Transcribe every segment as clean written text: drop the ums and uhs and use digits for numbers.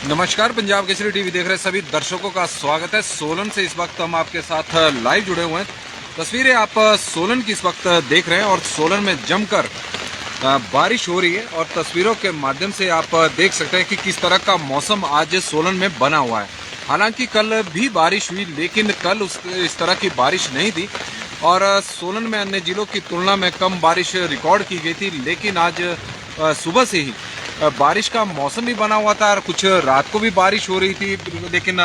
नमस्कार, पंजाब केसरी टीवी देख रहे सभी दर्शकों का स्वागत है। सोलन से इस वक्त हम आपके साथ लाइव जुड़े हुए हैं। तस्वीरें आप सोलन की इस वक्त देख रहे हैं और सोलन में जमकर बारिश हो रही है और तस्वीरों के माध्यम से आप देख सकते हैं कि किस तरह का मौसम आज सोलन में बना हुआ है। हालांकि कल भी बारिश हुई, लेकिन कल इस तरह की बारिश नहीं थी और सोलन में अन्य जिलों की तुलना में कम बारिश रिकॉर्ड की गई थी। लेकिन आज सुबह से ही बारिश का मौसम भी बना हुआ था और कुछ रात को भी बारिश हो रही थी, लेकिन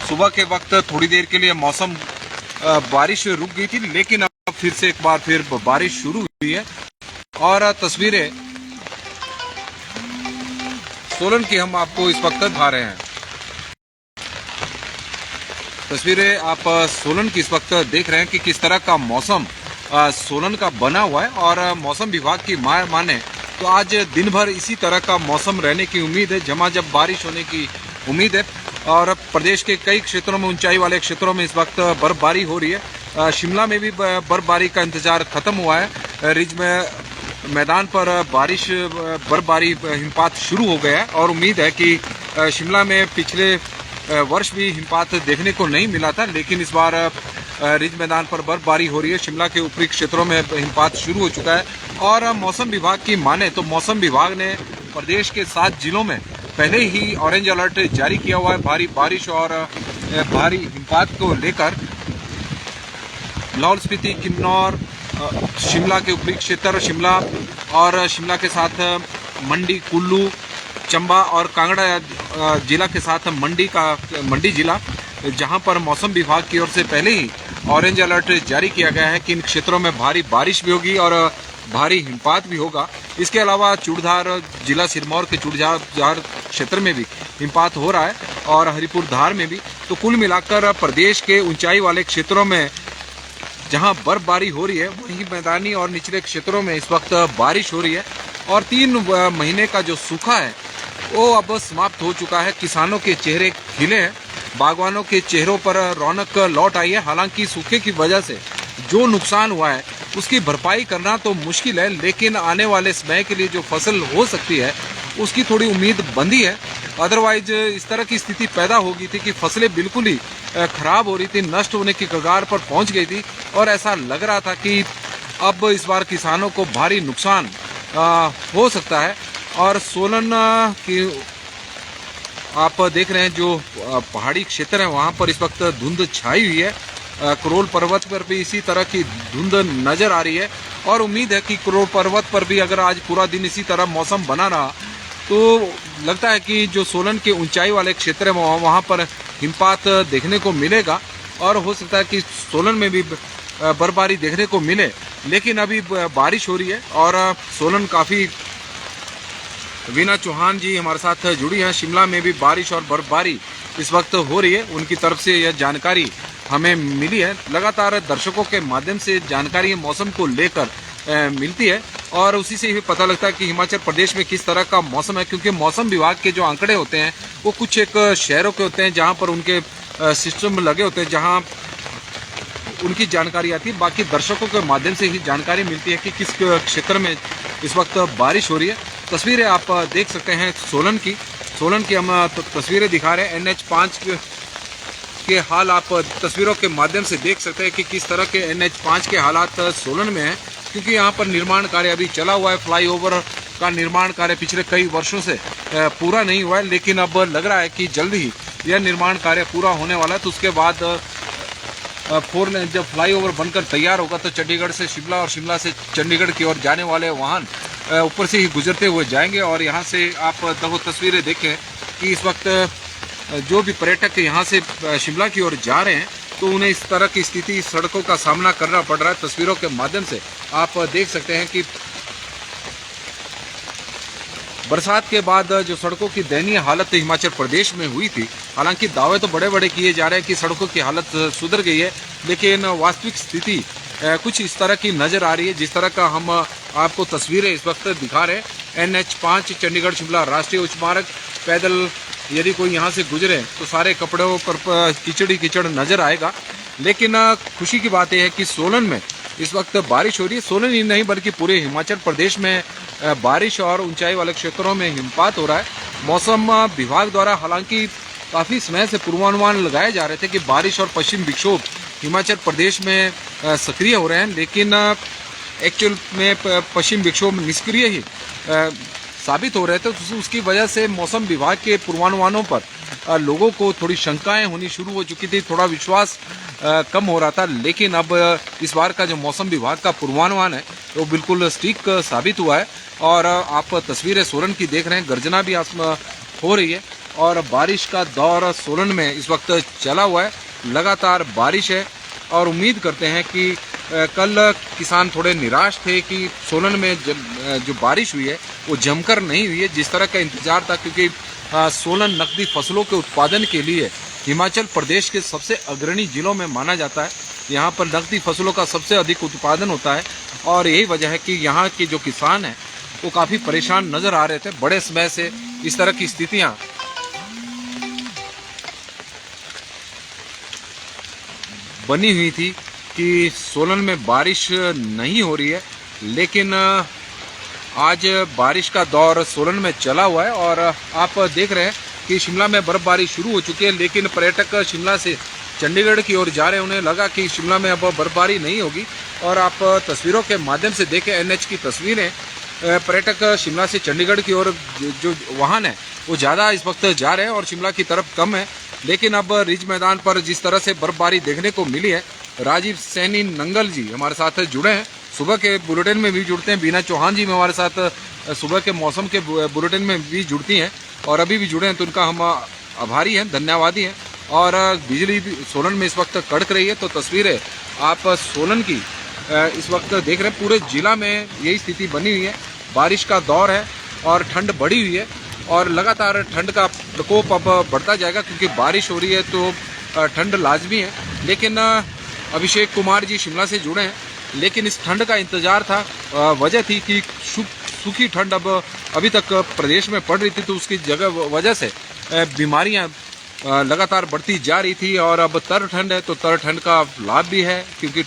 सुबह के वक्त थोड़ी देर के लिए मौसम बारिश रुक गई थी, लेकिन अब फिर से एक बार फिर बारिश शुरू हुई है। और तस्वीरें सोलन की हम आपको इस वक्त दिखा रहे हैं। तस्वीरें आप सोलन की इस वक्त देख रहे हैं कि किस तरह का मौसम सोलन का बना हुआ है। और मौसम विभाग की माने तो आज दिन भर इसी तरह का मौसम रहने की उम्मीद है, झमाझम बारिश होने की उम्मीद है। और प्रदेश के कई क्षेत्रों में, ऊंचाई वाले क्षेत्रों में इस वक्त बर्फबारी हो रही है। शिमला में भी बर्फबारी का इंतजार खत्म हुआ है। रिज में मैदान पर बर्फबारी हिमपात शुरू हो गया है और उम्मीद है कि शिमला में पिछले वर्ष भी हिमपात देखने को नहीं मिला था, लेकिन इस बार रिज मैदान पर बर्फबारी हो रही है। शिमला के ऊपरी क्षेत्रों में हिमपात शुरू हो चुका है। और मौसम विभाग की माने तो मौसम विभाग ने प्रदेश के 7 जिलों में पहले ही ऑरेंज अलर्ट जारी किया हुआ है भारी बारिश और भारी हिमपात को लेकर। लाहौल स्पीति, किन्नौर, शिमला के ऊपरी क्षेत्र, शिमला और शिमला के साथ मंडी, कुल्लू, चंबा और कांगड़ा जिला के साथ मंडी जिला, जहां पर मौसम विभाग की ओर से पहले ही ऑरेंज अलर्ट जारी किया गया है कि इन क्षेत्रों में भारी बारिश भी होगी और भारी हिमपात भी होगा। इसके अलावा चूड़धार जिला, सिरमौर के चूड़धार क्षेत्र में भी हिमपात हो रहा है और हरिपुर धार में भी। तो कुल मिलाकर प्रदेश के ऊंचाई वाले क्षेत्रों में जहां बर्फबारी हो रही है, वहीं मैदानी और निचले क्षेत्रों में इस वक्त बारिश हो रही है। और 3 महीने का जो सूखा है वो अब समाप्त हो चुका है। किसानों के चेहरे खिले हैं, बागवानों के चेहरों पर रौनक लौट आई है। हालांकि सूखे की वजह से जो नुकसान हुआ है उसकी भरपाई करना तो मुश्किल है, लेकिन आने वाले समय के लिए जो फसल हो सकती है उसकी थोड़ी उम्मीद बंधी है। अदरवाइज इस तरह की स्थिति पैदा हो गई थी कि फसलें बिल्कुल ही खराब हो रही थी, नष्ट होने की कगार पर पहुंच गई थी और ऐसा लग रहा था कि अब इस बार किसानों को भारी नुकसान हो सकता है। और सोलन की आप देख रहे हैं जो पहाड़ी क्षेत्र है, वहां पर इस वक्त धुंध छाई हुई है। करोल पर्वत पर भी इसी तरह की धुंध नजर आ रही है और उम्मीद है कि करोल पर्वत पर भी अगर आज पूरा दिन इसी तरह मौसम बना रहा तो लगता है कि जो सोलन के ऊंचाई वाले क्षेत्र है वहां पर हिमपात देखने को मिलेगा और हो सकता है कि सोलन में भी बर्फबारी देखने को मिले। लेकिन अभी बारिश हो रही है और सोलन काफी, वीना चौहान जी हमारे साथ जुड़ी हैं। शिमला में भी बारिश और बर्फबारी इस वक्त हो रही है, उनकी तरफ से यह जानकारी हमें मिली है। लगातार दर्शकों के माध्यम से जानकारी मौसम को लेकर मिलती है और उसी से ही पता लगता है कि हिमाचल प्रदेश में किस तरह का मौसम है, क्योंकि मौसम विभाग के जो आंकड़े होते हैं वो कुछ एक शहरों के होते हैं जहां पर उनके सिस्टम लगे होते हैं, जहां उनकी जानकारी आती है। बाकी दर्शकों के माध्यम से ही जानकारी मिलती है कि किस क्षेत्र में इस वक्त बारिश हो रही है। तस्वीरें आप देख सकते हैं सोलन की हम तस्वीरें दिखा रहे हैं। NH 5 के हाल आप तस्वीरों के माध्यम से देख सकते हैं कि किस तरह के NH 5 के हालात सोलन में हैं, क्योंकि यहाँ पर निर्माण कार्य अभी चला हुआ है। फ्लाईओवर का निर्माण कार्य पिछले कई वर्षों से पूरा नहीं हुआ है, लेकिन अब लग रहा है कि जल्दी ही यह निर्माण कार्य पूरा होने वाला है। तो उसके बाद 4 लेन जब फ्लाईओवर बनकर तैयार होगा तो चंडीगढ़ से शिमला और शिमला से चंडीगढ़ की ओर जाने वाले वाहन ऊपर से ही गुजरते हुए जाएंगे। और यहाँ से आप देखो तस्वीरें देखें कि इस वक्त जो भी पर्यटक यहाँ से शिमला की ओर जा रहे हैं तो उन्हें इस तरह की स्थिति, सड़कों का सामना करना पड़ रहा है। तस्वीरों के माध्यम से आप देख सकते हैं कि बरसात के बाद जो सड़कों की दयनीय हालत हिमाचल प्रदेश में हुई थी, हालांकि दावे तो बड़े बड़े किए जा रहे हैं कि सड़कों की हालत सुधर गई है, लेकिन वास्तविक स्थिति कुछ इस तरह की नजर आ रही है जिस तरह का हम आपको तस्वीरें इस वक्त दिखा रहे हैं। NH 5 चंडीगढ़ शिमला राष्ट्रीय उच्च मार्ग, पैदल यदि कोई यहाँ से गुजरे तो सारे कपड़ों पर कीचड़ नजर आएगा। लेकिन खुशी की बात यह है कि सोलन में इस वक्त बारिश हो रही है। सोलन ही नहीं बल्कि पूरे हिमाचल प्रदेश में बारिश और ऊंचाई वाले क्षेत्रों में हिमपात हो रहा है। मौसम विभाग द्वारा हालांकि काफ़ी समय से पूर्वानुमान लगाए जा रहे थे कि बारिश और पश्चिम विक्षोभ हिमाचल प्रदेश में सक्रिय हो रहे हैं, लेकिन एक्चुअल में पश्चिम विक्षोभ निष्क्रिय ही साबित हो रहे थे। तो उसकी वजह से मौसम विभाग के पूर्वानुमानों पर लोगों को थोड़ी शंकाएं होनी शुरू हो चुकी थी, थोड़ा विश्वास कम हो रहा था। लेकिन अब इस बार का जो मौसम विभाग का पूर्वानुमान है वो बिल्कुल सटीक साबित हुआ है। और आप तस्वीरें सोलन की देख रहे हैं, गर्जना भी हो रही है और बारिश का दौर सोलन में इस वक्त चला हुआ है। लगातार बारिश है और उम्मीद करते हैं कि कल किसान थोड़े निराश थे कि सोलन में जो बारिश हुई है वो जमकर नहीं हुई है जिस तरह का इंतजार था, क्योंकि सोलन नकदी फसलों के उत्पादन के लिए हिमाचल प्रदेश के सबसे अग्रणी जिलों में माना जाता है। यहाँ पर नकदी फसलों का सबसे अधिक उत्पादन होता है और यही वजह है कि यहाँ के जो किसान हैं वो काफ़ी परेशान नज़र आ रहे थे। बड़े समय से इस तरह की स्थितियाँ बनी हुई थी कि सोलन में बारिश नहीं हो रही है, लेकिन आज बारिश का दौर सोलन में चला हुआ है। और आप देख रहे हैं कि शिमला में बर्फबारी शुरू हो चुकी है, लेकिन पर्यटक शिमला से चंडीगढ़ की ओर जा रहे हैं। उन्हें लगा कि शिमला में अब बर्फबारी नहीं होगी और आप तस्वीरों के माध्यम से देखें एनएच की तस्वीरें, पर्यटक शिमला से चंडीगढ़ की ओर जो वाहन है वो ज़्यादा इस वक्त जा रहे हैं और शिमला की तरफ कम है। लेकिन अब रिज मैदान पर जिस तरह से बर्फबारी देखने को मिली है, राजीव सैनी नंगल जी हमारे साथ जुड़े हैं, सुबह के बुलेटिन में भी जुड़ते हैं। बीना चौहान जी में हमारे साथ सुबह के मौसम के बुलेटिन में भी जुड़ती हैं और अभी भी जुड़े हैं, तो उनका हम आभारी हैं, धन्यवादी हैं। और बिजली भी सोलन में इस वक्त कड़क रही है। तो तस्वीरें आप सोलन की इस वक्त देख रहे हैं, पूरे जिला में यही स्थिति बनी हुई है। बारिश का दौर है और ठंड बढ़ी हुई है और लगातार ठंड का प्रकोप अब बढ़ता जाएगा, क्योंकि बारिश हो रही है तो ठंड लाजमी है। लेकिन अभिषेक कुमार जी शिमला से जुड़े हैं, लेकिन इस ठंड का इंतजार था, वजह थी कि सूखी ठंड अब अभी तक प्रदेश में पड़ रही थी, तो उसकी वजह से बीमारियां लगातार बढ़ती जा रही थी। और अब तर ठंड है तो तर ठंड का लाभ भी है, क्योंकि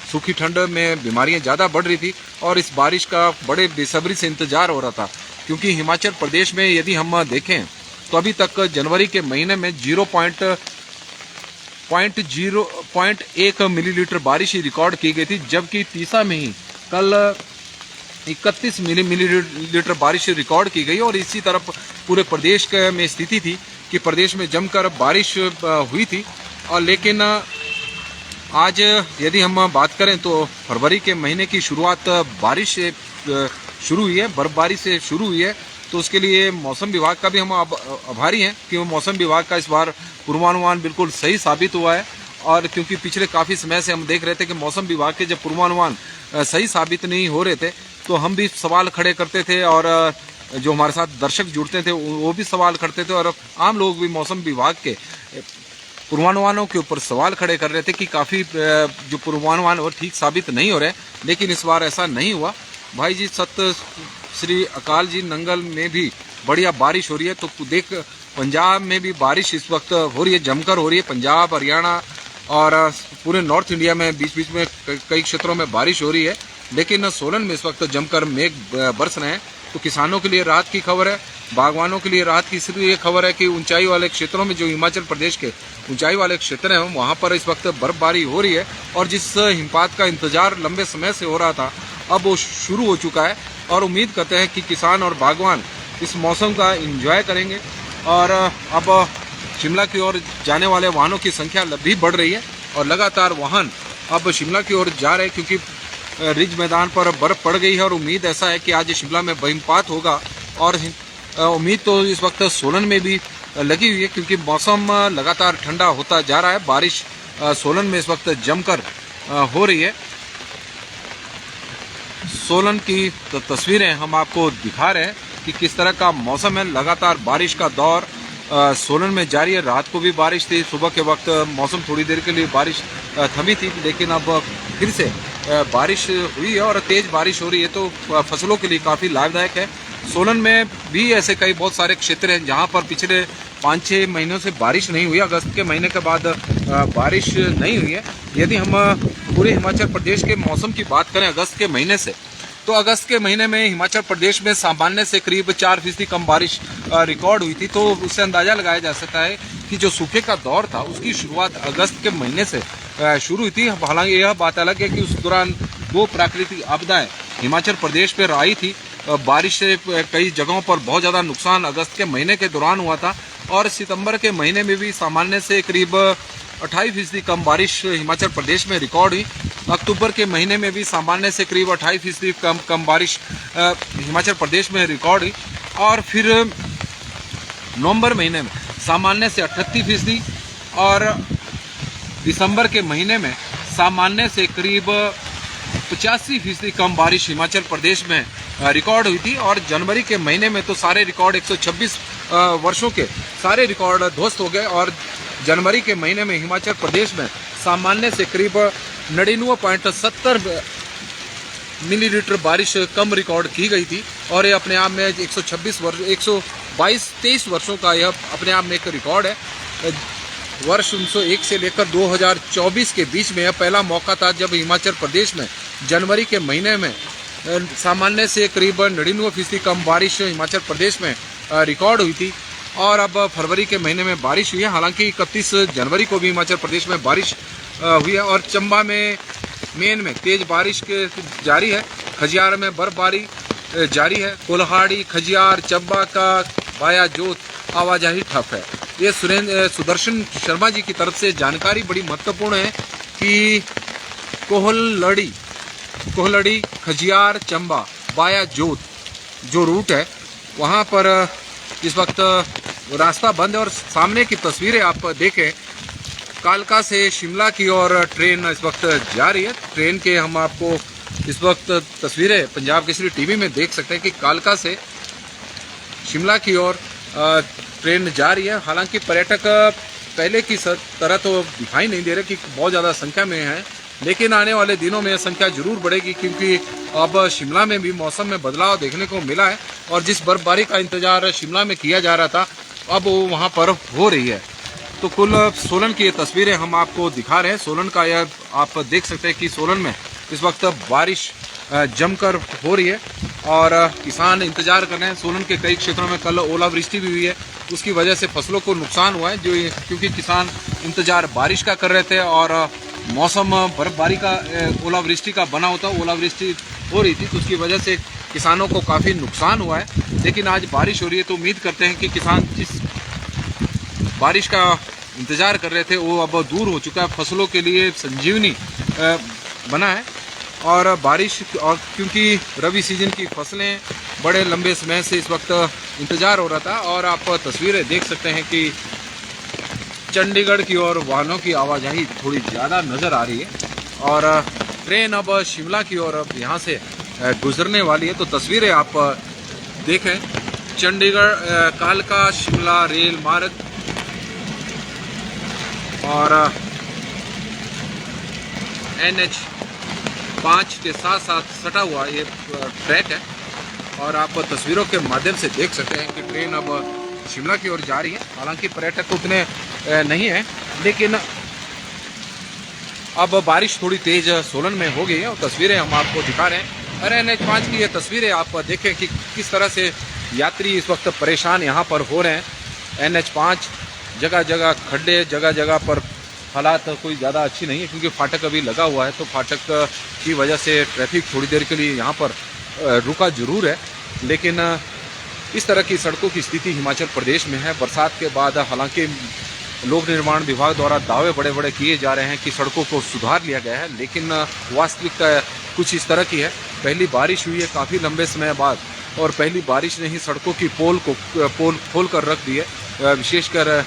सूखी ठंड में बीमारियां ज़्यादा बढ़ रही थी और इस बारिश का बड़े बेसब्री से इंतजार हो रहा था। क्योंकि हिमाचल प्रदेश में यदि हम देखें तो अभी तक जनवरी के महीने में 0.1 मिलीलीटर बारिश ही रिकॉर्ड की गई थी, जबकि तीसा में ही कल 31 मिलीलीटर बारिश रिकॉर्ड की गई। और इसी तरफ पूरे प्रदेश में स्थिति थी कि प्रदेश में जमकर बारिश हुई थी। और लेकिन आज यदि हम बात करें तो फरवरी के महीने की शुरुआत बारिश से शुरू हुई है, बर्फबारी से शुरू हुई है। तो उसके लिए मौसम विभाग का भी हम आभारी हैं कि मौसम विभाग का इस बार पूर्वानुमान बिल्कुल सही साबित हुआ है। और क्योंकि पिछले काफ़ी समय से हम देख रहे थे कि मौसम विभाग के जब पूर्वानुमान सही साबित नहीं हो रहे थे तो हम भी सवाल खड़े करते थे और जो हमारे साथ दर्शक जुड़ते थे वो भी सवाल करते थे और आम लोग भी मौसम विभाग के पूर्वानुमानों के ऊपर सवाल खड़े कर रहे थे कि काफ़ी जो पूर्वानुमान वो ठीक साबित नहीं हो रहे। लेकिन इस बार ऐसा नहीं हुआ। भाई जी सत श्री अकाल जी, नंगल में भी बढ़िया बारिश हो रही है। तो देख पंजाब में भी बारिश इस वक्त हो रही है, जमकर हो रही है। पंजाब, हरियाणा और पूरे नॉर्थ इंडिया में बीच बीच में कई क्षेत्रों में बारिश हो रही है। लेकिन सोलन में इस वक्त जमकर मेघ बरस रहे हैं। तो किसानों के लिए राहत की खबर है, बागवानों के लिए राहत की इसलिए खबर है कि ऊंचाई वाले क्षेत्रों में, जो हिमाचल प्रदेश के ऊंचाई वाले क्षेत्र हैं, वहाँ पर इस वक्त बर्फबारी हो रही है। और जिस हिमपात का इंतजार लंबे समय से हो रहा था अब वो शुरू हो चुका है। और उम्मीद करते हैं कि किसान और बागवान इस मौसम का एंजॉय करेंगे। और अब शिमला की ओर जाने वाले वाहनों की संख्या भी बढ़ रही है और लगातार वाहन अब शिमला की ओर जा रहे हैं, क्योंकि रिज मैदान पर बर्फ पड़ गई है। और उम्मीद ऐसा है कि आज शिमला में हिमपात होगा। और उम्मीद तो इस वक्त सोलन में भी लगी हुई है, क्योंकि मौसम लगातार ठंडा होता जा रहा है। बारिश सोलन में इस वक्त जमकर हो रही है। सोलन की तस्वीरें हम आपको दिखा रहे हैं कि किस तरह का मौसम है। लगातार बारिश का दौर सोलन में जारी है। रात को भी बारिश थी, सुबह के वक्त मौसम थोड़ी देर के लिए बारिश थमी थी, लेकिन अब फिर से बारिश हुई है और तेज़ बारिश हो रही है। तो फसलों के लिए काफ़ी लाभदायक है। सोलन में भी ऐसे कई बहुत सारे क्षेत्र हैं जहां पर पिछले 5-6 महीनों से बारिश नहीं हुई। अगस्त के महीने के बाद बारिश नहीं हुई है। यदि हम पूरे हिमाचल प्रदेश के मौसम की बात करें अगस्त के महीने से, तो अगस्त के महीने में हिमाचल प्रदेश में सामान्य से करीब 4% कम बारिश रिकॉर्ड हुई थी। तो उससे अंदाजा लगाया जा सकता है कि जो सूखे का दौर था उसकी शुरुआत अगस्त के महीने से शुरू हुई थी। हालांकि यह बात अलग है कि उस दौरान 2 प्राकृतिक आपदाएं हिमाचल प्रदेश पर आई थी। बारिश से कई जगहों पर बहुत ज़्यादा नुकसान अगस्त के महीने के दौरान हुआ था और सितंबर के महीने में भी सामान्य से करीब 28% कम बारिश हिमाचल प्रदेश में रिकॉर्ड हुई। अक्टूबर के महीने में भी सामान्य से करीब 28% कम बारिश हिमाचल प्रदेश में रिकॉर्ड हुई और फिर नवंबर महीने में सामान्य से 38% और दिसंबर के महीने में सामान्य से करीब 85% कम बारिश हिमाचल प्रदेश में रिकॉर्ड हुई थी। और जनवरी के महीने में तो सारे रिकॉर्ड 126 वर्षों के सारे रिकॉर्ड ध्वस्त हो गए और जनवरी के महीने में हिमाचल प्रदेश में सामान्य से करीब 99.70 मिलीलीटर बारिश कम रिकॉर्ड की गई थी और ये अपने आप में 122-23 वर्षों का यह अपने आप में एक रिकॉर्ड है। वर्ष 1901 से लेकर 2024 के बीच में यह पहला मौका था जब हिमाचल प्रदेश में जनवरी के महीने में सामान्य से करीब 99% कम बारिश हिमाचल प्रदेश में रिकॉर्ड हुई थी। और अब फरवरी के महीने में बारिश हुई है। हालांकि 31 जनवरी को भी हिमाचल प्रदेश में बारिश हुई है और चंबा में मेन में तेज बारिश के जारी है। खजियार में बर्फबारी जारी है। कोल्हाड़ी, खजियार, चंबा का बाया जोत आवाजाही ठप है। ये सुदर्शन शर्मा जी की तरफ से जानकारी बड़ी महत्वपूर्ण है कि कोहलड़ी, खजियार, चंबा, बाया जोत जो रूट है वहाँ पर इस वक्त रास्ता बंद है। और सामने की तस्वीरें आप देखें, कालका से शिमला की ओर ट्रेन इस वक्त जा रही है। ट्रेन के हम आपको इस वक्त तस्वीरें पंजाब केसरी टीवी में देख सकते हैं कि कालका से शिमला की ओर ट्रेन जा रही है। हालांकि पर्यटक पहले की तरह तो दिखाई नहीं दे रहे कि बहुत ज़्यादा संख्या में है, लेकिन आने वाले दिनों में संख्या जरूर बढ़ेगी क्योंकि अब शिमला में भी मौसम में बदलाव देखने को मिला है और जिस बर्फबारी का इंतजार शिमला में किया जा रहा था अब वो वहाँ पर हो रही है। तो कुल सोलन की ये तस्वीरें हम आपको दिखा रहे हैं। सोलन का यह आप देख सकते हैं कि सोलन में इस वक्त बारिश जमकर हो रही है और किसान इंतजार कर रहे हैं। सोलन के कई क्षेत्रों में कल ओलावृष्टि भी हुई है, उसकी वजह से फसलों को नुकसान हुआ है क्योंकि किसान इंतजार बारिश का कर रहे थे और मौसम बर्फबारी का ओलावृष्टि का बना होता, ओलावृष्टि हो रही थी तो उसकी वजह से किसानों को काफ़ी नुकसान हुआ है। लेकिन आज बारिश हो रही है तो उम्मीद करते हैं कि किसान जिस बारिश का इंतज़ार कर रहे थे वो अब दूर हो चुका है, फसलों के लिए संजीवनी बना है। और बारिश और क्योंकि रबी सीजन की फसलें बड़े लंबे समय से इस वक्त इंतज़ार हो रहा था और आप तस्वीरें देख सकते हैं कि चंडीगढ़ की ओर वाहनों की आवाजाही थोड़ी ज़्यादा नज़र आ रही है और ट्रेन अब शिमला की ओर अब यहाँ से गुजरने वाली है। तो तस्वीरें आप देखें, चंडीगढ़ कालका शिमला रेल मार्ग और NH5 के साथ साथ सटा हुआ ये ट्रैक है और आप तस्वीरों के माध्यम से देख सकते हैं कि ट्रेन अब शिमला की ओर जा रही है। हालांकि पर्यटक उतने नहीं है, लेकिन अब बारिश थोड़ी तेज सोलन में हो गई है और तस्वीरें हम आपको दिखा रहे हैं। और NH5 की ये तस्वीरें आप देखें कि किस तरह से यात्री इस वक्त परेशान यहाँ पर हो रहे हैं। NH5 जगह जगह खड्डे, जगह जगह पर हालात कोई ज़्यादा अच्छी नहीं है क्योंकि फाटक अभी लगा हुआ है तो फाटक की वजह से ट्रैफिक थोड़ी देर के लिए यहाँ पर रुका जरूर है। लेकिन इस तरह की सड़कों की स्थिति हिमाचल प्रदेश में है बरसात के बाद। हालांकि लोक निर्माण विभाग द्वारा दावे बड़े बड़े किए जा रहे हैं कि सड़कों को सुधार लिया गया है, लेकिन वास्तविकता कुछ इस तरह की है। पहली बारिश हुई है काफ़ी लंबे समय बाद और पहली बारिश ने ही सड़कों की पोल खोल कर रख दी है। विशेषकर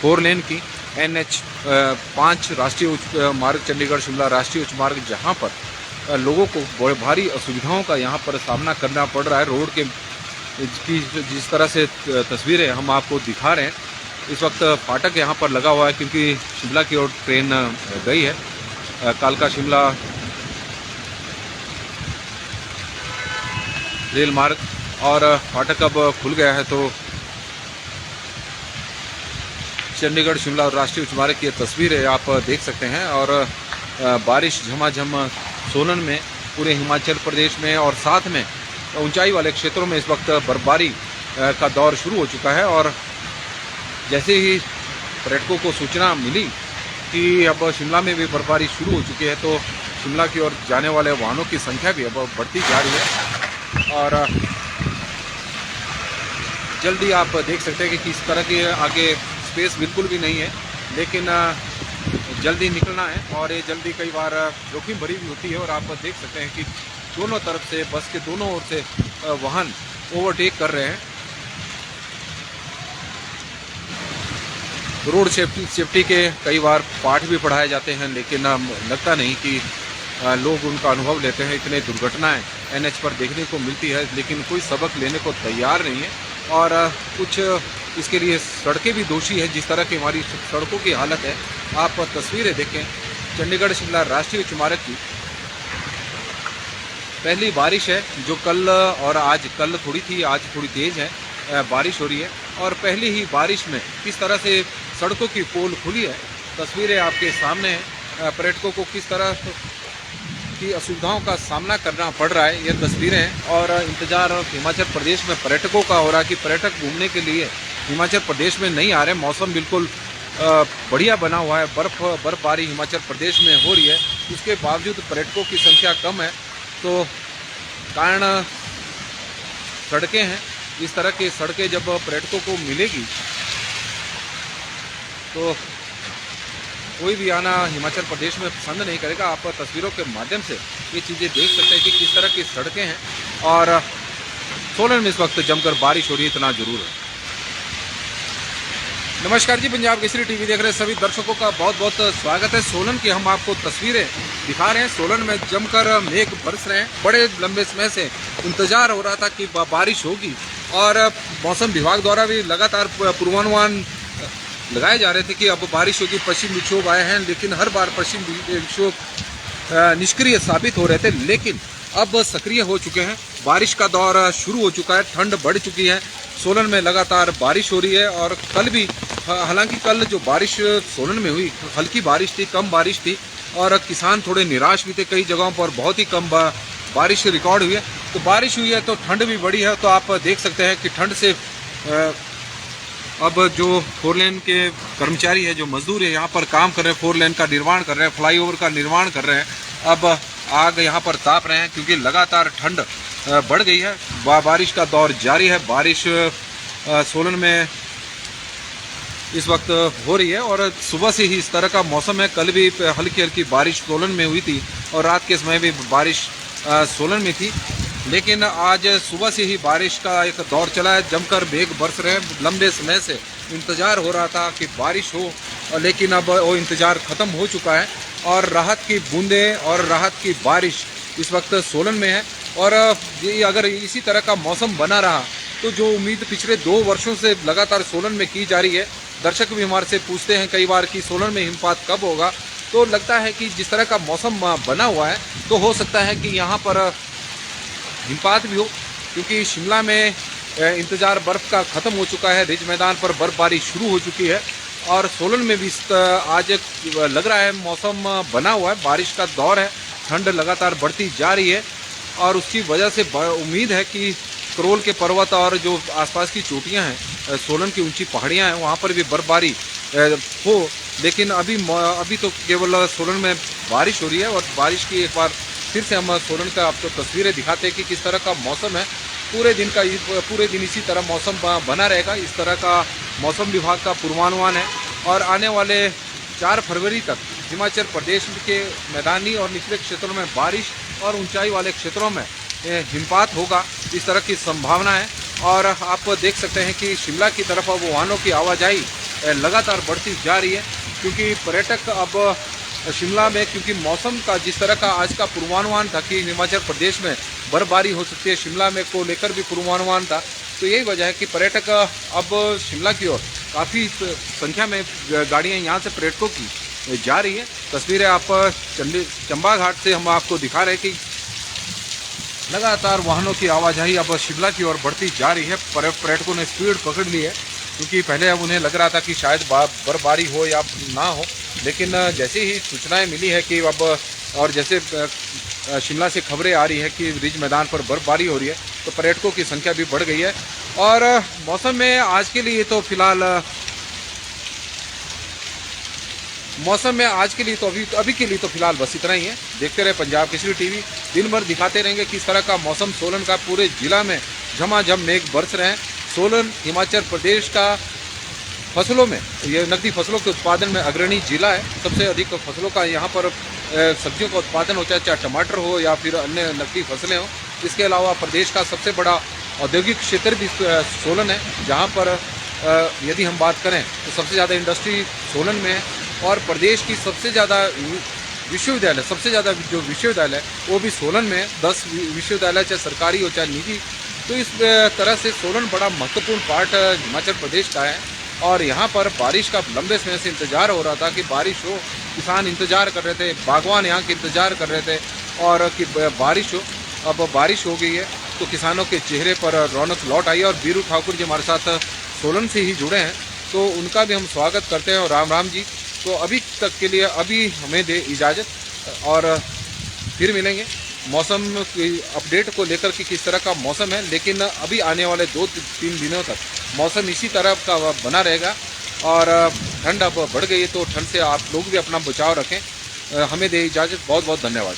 4 लेन की NH5 राष्ट्रीय उच्च मार्ग चंडीगढ़ शिमला राष्ट्रीय उच्च मार्ग, जहाँ पर लोगों को बड़े भारी असुविधाओं का यहाँ पर सामना करना पड़ रहा है। रोड के की जिस तरह से तस्वीरें हम आपको दिखा रहे हैं, इस वक्त फाटक यहाँ पर लगा हुआ है क्योंकि शिमला की ओर ट्रेन गई है। कालका शिमला रेल मार्ग और फाटक अब खुल गया है। तो चंडीगढ़ शिमला राष्ट्रीय उच्च मार्ग की तस्वीरें आप देख सकते हैं और बारिश झमाझम सोलन में पूरे हिमाचल प्रदेश में और साथ में ऊंचाई वाले क्षेत्रों में इस वक्त बर्फबारी का दौर शुरू हो चुका है। और जैसे ही पर्यटकों को सूचना मिली कि अब शिमला में भी बर्फबारी शुरू हो चुकी है, तो शिमला की ओर जाने वाले वाहनों की संख्या भी अब बढ़ती जा रही है। और जल्दी आप देख सकते हैं कि किस तरह के आगे स्पेस बिल्कुल भी नहीं है, लेकिन जल्दी निकलना है। और ये जल्दी कई बार जोखिम भरी भी होती है। और आप देख सकते हैं कि दोनों तरफ से, बस के दोनों ओर से वाहन ओवरटेक कर रहे हैं। रोड सेफ्टी के कई बार पाठ भी पढ़ाए जाते हैं, लेकिन लगता नहीं कि लोग उनका अनुभव लेते हैं। इतने दुर्घटनाएं एनएच पर देखने को मिलती है, लेकिन कोई सबक लेने को तैयार नहीं है। और कुछ इसके लिए सड़कें भी दोषी है। जिस तरह की हमारी सड़कों की हालत है, आप तस्वीरें देखें चंडीगढ़ शिमला राष्ट्रीय उच्च मार्ग की। पहली बारिश है जो कल और आज, कल थोड़ी थी, आज थोड़ी तेज़ है बारिश हो रही है। और पहली ही बारिश में किस तरह से सड़कों की पोल खुली है, तस्वीरें आपके सामने हैं। पर्यटकों को किस तरह की असुविधाओं का सामना करना पड़ रहा है, ये तस्वीरें हैं। और इंतज़ार हिमाचल प्रदेश में पर्यटकों का हो रहा है कि पर्यटक घूमने के लिए हिमाचल प्रदेश में नहीं आ रहे। मौसम बिल्कुल बढ़िया बना हुआ है, बर्फबारी हिमाचल प्रदेश में हो रही है, उसके बावजूद पर्यटकों की संख्या कम है। तो कारण सड़कें हैं। इस तरह की सड़कें जब पर्यटकों को मिलेगी तो कोई भी आना हिमाचल प्रदेश में पसंद नहीं करेगा। आप तस्वीरों के माध्यम से ये चीज़ें देख सकते हैं कि किस तरह की सड़कें हैं। और सोलन में इस वक्त जमकर बारिश हो रही है, इतना जरूर है। नमस्कार जी, पंजाब केसरी टीवी देख रहे सभी दर्शकों का बहुत बहुत स्वागत है। सोलन की हम आपको तस्वीरें दिखा रहे हैं। सोलन में जमकर मेघ बरस रहे हैं। बड़े लंबे समय से इंतजार हो रहा था कि बारिश होगी, और मौसम विभाग द्वारा भी लगातार पूर्वानुमान लगाए जा रहे थे कि अब बारिश होगी। पश्चिम विक्षोभ आए हैं, लेकिन हर बार पश्चिम विक्षोभ निष्क्रिय साबित हो रहे थे, लेकिन अब सक्रिय हो चुके हैं। बारिश का दौर शुरू हो चुका है, ठंड बढ़ चुकी है। सोलन में लगातार बारिश हो रही है। और कल भी, हालांकि कल जो बारिश सोलन में हुई, हल्की बारिश थी, कम बारिश थी, और किसान थोड़े निराश भी थे। कई जगहों पर बहुत ही कम बारिश रिकॉर्ड हुई है। तो बारिश हुई है तो ठंड भी बढ़ी है। तो आप देख सकते हैं कि ठंड से अब जो 4 लेन के कर्मचारी है, जो मजदूर है, यहाँ पर काम कर रहे हैं, 4 लेन का निर्माण कर रहे हैं, फ्लाईओवर का निर्माण कर रहे हैं, अब आग यहाँ पर ताप रहे हैं, क्योंकि लगातार ठंड बढ़ गई है। बारिश का दौर जारी है। बारिश सोलन में इस वक्त हो रही है, और सुबह से ही इस तरह का मौसम है। कल भी हल्की हल्की बारिश सोलन में हुई थी, और रात के समय भी बारिश सोलन में थी। लेकिन आज सुबह से ही बारिश का एक दौर चला है। जमकर मेघ बरस रहे हैं। लंबे समय से इंतज़ार हो रहा था कि बारिश हो, लेकिन अब वो इंतज़ार ख़त्म हो चुका है, और राहत की बूंदें और राहत की बारिश इस वक्त सोलन में है। और ये अगर इसी तरह का मौसम बना रहा तो जो उम्मीद पिछले 2 वर्षों से लगातार सोलन में की जा रही है, दर्शक भी हमारे से पूछते हैं कई बार कि सोलन में हिमपात कब होगा, तो लगता है कि जिस तरह का मौसम बना हुआ है, तो हो सकता है कि यहाँ पर हिमपात भी हो, क्योंकि शिमला में इंतज़ार बर्फ़ का ख़त्म हो चुका है। रिज मैदान पर बर्फ़बारी शुरू हो चुकी है, और सोलन में भी आज लग रहा है मौसम बना हुआ है, बारिश का दौर है। ठंड लगातार बढ़ती जा रही है, और उसकी वजह से उम्मीद है कि करोल के पर्वत और जो आसपास की चोटियां हैं, सोलन की ऊंची पहाड़ियां हैं, वहां पर भी बर्फबारी हो। लेकिन अभी तो केवल सोलन में बारिश हो रही है। और बारिश की एक बार फिर से हम सोलन का आपको तस्वीरें दिखाते हैं कि किस तरह का मौसम है। पूरे दिन इसी तरह मौसम बना रहेगा। इस तरह का मौसम विभाग का पूर्वानुमान है। और आने वाले 4 फरवरी तक हिमाचल प्रदेश के मैदानी और निचले क्षेत्रों में बारिश, और ऊंचाई वाले क्षेत्रों में हिमपात होगा, इस तरह की संभावना है। और आप देख सकते हैं कि शिमला की तरफ अब वाहनों की आवाजाही लगातार बढ़ती जा रही है, क्योंकि पर्यटक अब शिमला में, क्योंकि मौसम का जिस तरह का आज का पूर्वानुमान था कि हिमाचल प्रदेश में बर्फबारी हो सकती है, शिमला में को लेकर भी पूर्वानुमान था, तो यही वजह है कि पर्यटक अब शिमला की ओर काफ़ी संख्या में गाड़ियां यहाँ से पर्यटकों की जा रही है। तस्वीरें आप चंबा घाट से हम आपको दिखा रहे हैं कि लगातार वाहनों की आवाजाही अब शिमला की ओर बढ़ती जा रही है। पर्यटकों ने स्पीड पकड़ ली है, क्योंकि पहले अब उन्हें लग रहा था कि शायद बर्फबारी हो या ना हो, लेकिन जैसे ही सूचनाएं मिली है कि अब और जैसे शिमला से खबरें आ रही है कि रिज मैदान पर बर्फबारी हो रही है, तो पर्यटकों की संख्या भी बढ़ गई है। और मौसम में आज के लिए तो फिलहाल मौसम में आज के लिए तो अभी के लिए तो फिलहाल बस इतना ही है। देखते रहे पंजाब केसरी टीवी, दिन भर दिखाते रहेंगे किस तरह का मौसम सोलन का पूरे जिला में झमाझम मेघ बरस रहे हैं। सोलन हिमाचल प्रदेश का फसलों में, ये नकदी फसलों के उत्पादन में अग्रणी जिला है। सबसे अधिक फसलों का यहाँ पर सब्जियों का उत्पादन होता है, चाहे टमाटर हो या फिर अन्य नकदी फसलें हों। इसके अलावा प्रदेश का सबसे बड़ा औद्योगिक क्षेत्र भी सोलन है, जहाँ पर यदि हम बात करें तो सबसे ज़्यादा इंडस्ट्री सोलन में है। और प्रदेश की सबसे ज़्यादा विश्वविद्यालय, सबसे ज़्यादा जो विश्वविद्यालय है वो भी सोलन में है। 10 विश्वविद्यालय, चाहे सरकारी हो चाहे निजी। तो इस तरह से सोलन बड़ा महत्वपूर्ण पार्ट हिमाचल प्रदेश का है। और यहाँ पर बारिश का लंबे समय से इंतज़ार हो रहा था कि बारिश हो, किसान इंतज़ार कर रहे थे, बागवान यहाँ के इंतज़ार कर रहे थे और कि बारिश हो। अब बारिश हो गई है तो किसानों के चेहरे पर रौनक लौट आई है। और बीरू ठाकुर जी हमारे साथ सोलन से ही जुड़े हैं, तो उनका भी हम स्वागत करते हैं। और राम राम जी। तो अभी तक के लिए अभी हमें दे इजाज़त, और फिर मिलेंगे मौसम की अपडेट को लेकर कि किस तरह का मौसम है। लेकिन अभी आने वाले 2-3 दिनों तक मौसम इसी तरह का बना रहेगा। और ठंड अब बढ़ गई है, तो ठंड से आप लोग भी अपना बचाव रखें। हमें दे इजाज़त। बहुत बहुत धन्यवाद।